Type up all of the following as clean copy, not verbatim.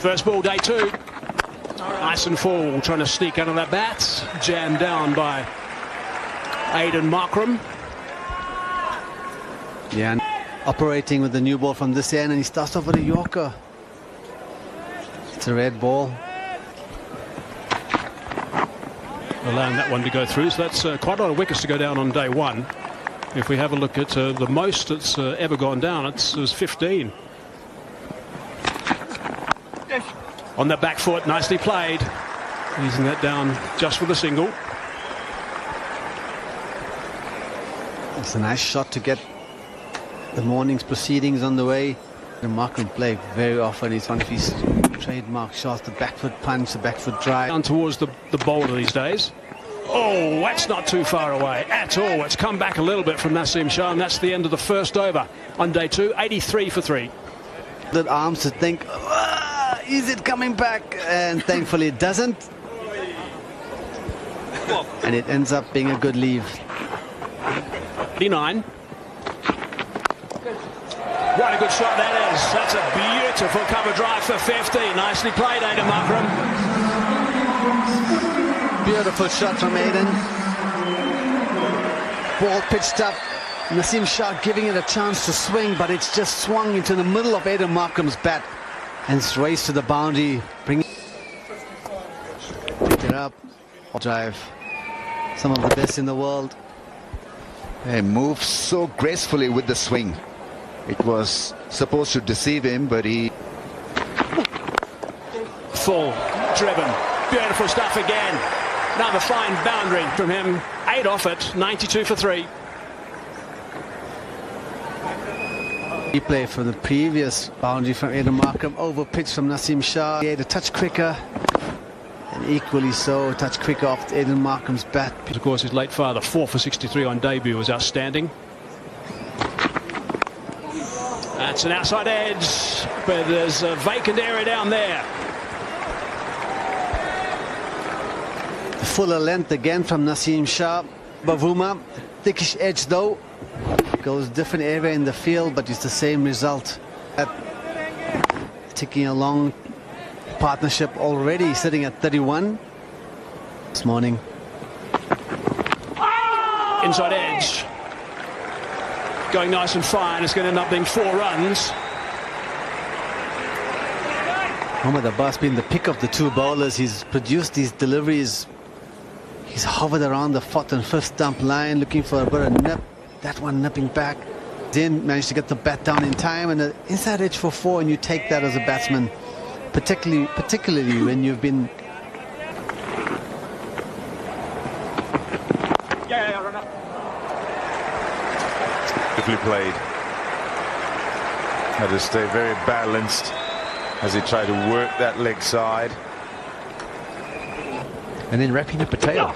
First ball, day 2. Nice and full, trying to sneak out of that bat. Jammed down by makrum. Yeah, operating with the new ball from this end, and he starts off with a Yorker. It's a red ball. Allowing that one to go through, so that's quite a lot of wickets to go down on day 1. If we have a look at the most that's ever gone down, it was 15. On the back foot, nicely played. Easing that down just with a single. It's a nice shot to get the morning's proceedings on the way. The makrum play very often. It's one of his trademark shots, the back foot punch, the back foot drive. Down towards the bowler these days. Oh, that's not too far away at all. It's come back a little bit from Naseem Shah, and that's the end of the first over on day 2. 83 for 3. The arms to think, is it coming back? And thankfully it doesn't. And it ends up being a good leave. 89. What a good shot that is. That's a beautiful cover drive for 50. Nicely played, makrum. Beautiful shot from Aiden. Ball pitched up. Naseem Shah giving it a chance to swing, but it's just swung into the middle of makrum's bat. And it's raced to the boundary. Picked it up. Drive. Some of the best in the world. He moves so gracefully with the swing. It was supposed to deceive him, but he... Full, driven, beautiful stuff again. Another fine boundary from him. 8 off it, 92 for 3. Replay from the previous boundary from makrum. Over pitch from Naseem Shah. He had a touch quicker. And equally so, a touch quicker off makrum's bat. Of course, his late father, 4 for 63 on debut, was outstanding. That's an outside edge, but there's a vacant area down there. The fuller length again from Naseem Shah. Bavuma, thickish edge though. Goes different area in the field, but it's the same result. Ticking along. Partnership already sitting at 31 this morning. Inside edge. Going nice and fine. It's going to end up being 4 runs. Muhammad Abbas being the pick of the 2 bowlers. He's produced these deliveries. He's hovered around the 4th and 5th stump line looking for a bit of nip. That one nipping back. Then managed to get the bat down in time, and an inside edge for 4, and you take that as a batsman. Particularly when you've been... Run up. Beautifully played. Had to stay very balanced as he tried to work that leg side. And then wrapping up a tail.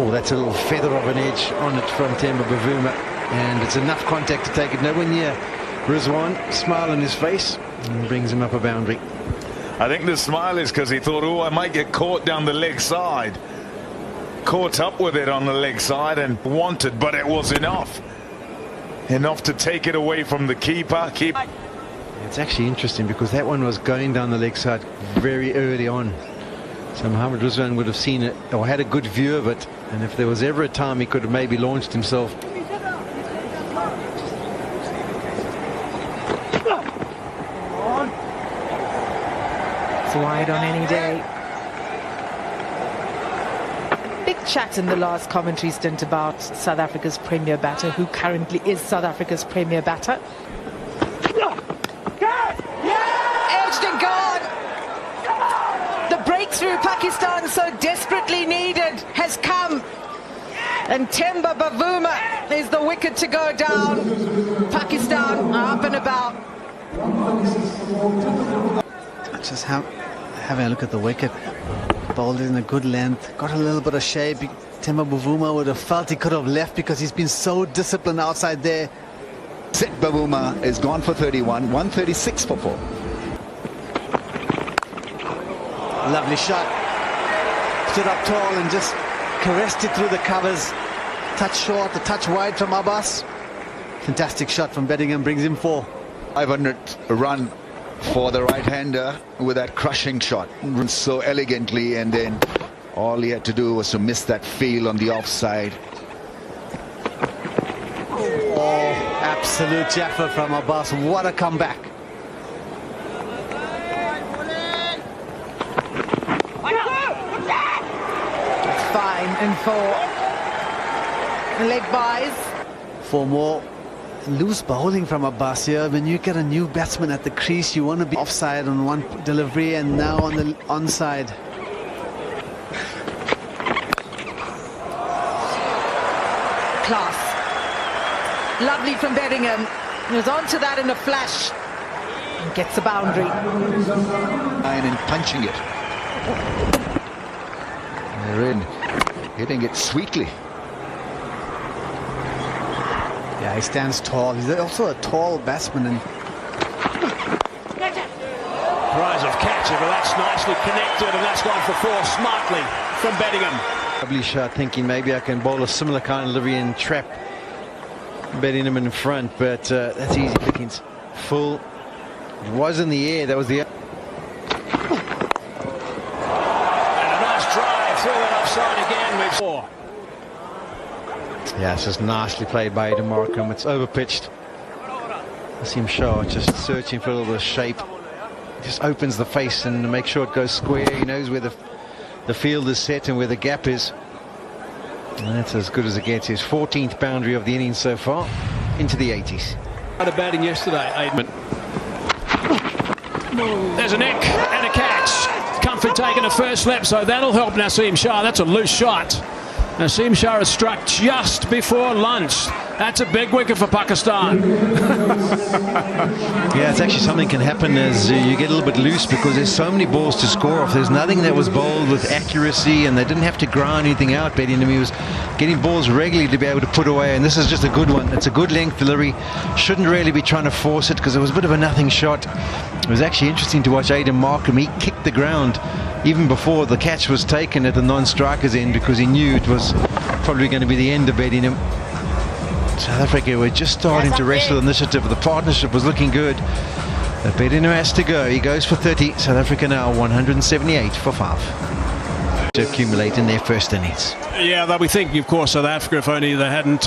Oh, that's a little feather of an edge on it from Bavuma, and it's enough contact to take it nowhere near Rizwan. Smile on his face and brings him up a boundary. I think the smile is because he thought, oh, I might get caught down the leg side. Caught up with it on the leg side and wanted, but it was enough. Enough to take it away from the keeper. It's actually interesting because that one was going down the leg side very early on. So Muhammad Rizwan would have seen it or had a good view of it, and if there was ever a time he could have maybe launched himself. It's wide on any day. Big chat in the last commentary stint about South Africa's premier batter, who currently is South Africa's premier batter. Edged and gone. The breakthrough Pakistan so desperately needed has come. And Bavuma is the wicket to go down. Pakistan are up and about. Just having a look at the wicket. Bowled in a good length. Got a little bit of shape. Bavuma would have felt he could have left because he's been so disciplined outside there. Bavuma is gone for 31, 136 for 4. Lovely shot. Stood up tall and just caressed it through the covers. Touch short, a touch wide from Abbas. Fantastic shot from Bedingham, brings him 4. 500 run for the right-hander with that crushing shot. Runs so elegantly, and then all he had to do was to miss that feel on the offside. Oh, absolute jaffa from Abbas. What a comeback. Fine and 4. Leg buys. For more loose bowling from Abbas here. When you get a new batsman at the crease, you want to be offside on one delivery and now on the onside. Class. Lovely from Bedingham. He was onto that in a flash. And gets a boundary. And punching it. They're in. Hitting it sweetly. Yeah, he stands tall. He's also a tall batsman. And Rise of catch, but that's nicely connected, and that's gone for 4 smartly from Bedingham. Lovely shot, thinking maybe I can bowl a similar kind of delivery and trap Bedingham in front, but that's easy pickings. Full. It was in the air. That was the. And a nice drive through that offside again with 4. Yeah, it's just nicely played by Makrum. It's overpitched. Naseem Shah just searching for a little bit of shape. Just opens the face and makes sure it goes square. He knows where the field is set and where the gap is. And that's as good as it gets. His 14th boundary of the innings so far, into the 80s. Out of batting yesterday, Aidman. There's a nick and a catch. Comfort taking a first slip, so that'll help Naseem Shah. That's a loose shot. Naseem Shah has struck just before lunch. That's a big wicket for Pakistan. Yeah, it's actually something can happen as you get a little bit loose because there's so many balls to score off. There's nothing that was bowled with accuracy, and they didn't have to grind anything out. Bedingham, he was getting balls regularly to be able to put away, and this is just a good one. It's a good length delivery. Shouldn't really be trying to force it because it was a bit of a nothing shot. It was actually interesting to watch Makrum. He kicked the ground even before the catch was taken at the non-striker's end because he knew it was probably going to be the end of Bedingham. South Africa were just starting to wrestle initiative. The partnership was looking good. But Bedingham has to go. He goes for 30. South Africa now 178 for 5 to accumulate in their first innings. Yeah, they'll be thinking, of course, South Africa if only they hadn't